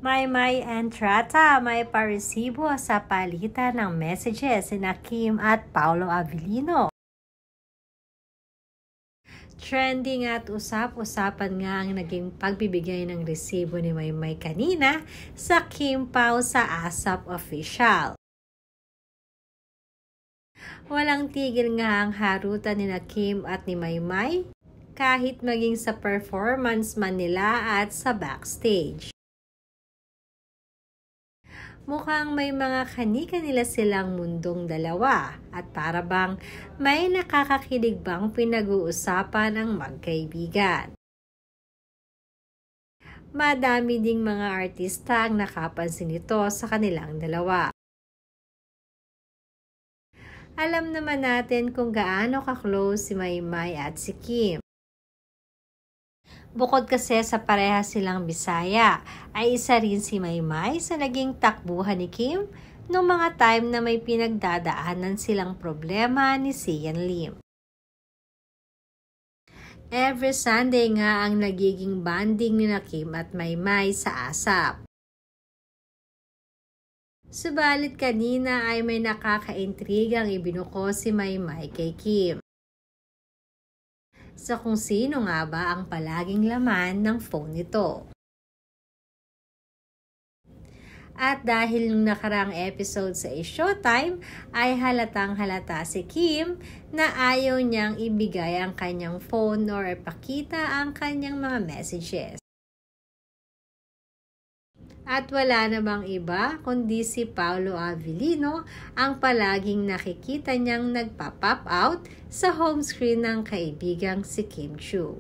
Maymay and Trata may paresibo sa palitan ng messages sina Kim at Paolo Avellino. Trending at usap-usapan nga ang naging pagbibigay ng resibo ni Maymay kanina sa Kim Pao sa ASAP Official. Walang tigil nga ang harutan ni Kim at ni Maymay kahit maging sa performance man nila at sa backstage. Mukhang may mga kani-kanila silang mundong dalawa at para bang may nakakakilig bang pinag-uusapan ang magkaibigan. Madami ding mga artista ang nakapansin nito sa kanilang dalawa. Alam naman natin kung gaano ka-close si Maymay at si Kim. Bukod kasi sa pareha silang Bisaya, ay isa rin si Maymay sa naging takbuhan ni Kim noong mga time na may pinagdadaanan silang problema ni Sian Lim. Every Sunday nga ang nagiging banding ni Kim at Maymay sa ASAP. Subalit kanina ay may nakakaintrigang ibinuko si Maymay kay Kim. Sa kung sino nga ba ang palaging laman ng phone nito. At dahil nung nakarang episode sa Showtime ay halatang halata si Kim na ayaw niyang ibigay ang kanyang phone or ipakita ang kanyang mga messages. At wala namang iba kundi si Paolo Avellino ang palaging nakikita niyang nagpa-pop out sa home screen ng kaibigang si Kim Chiu.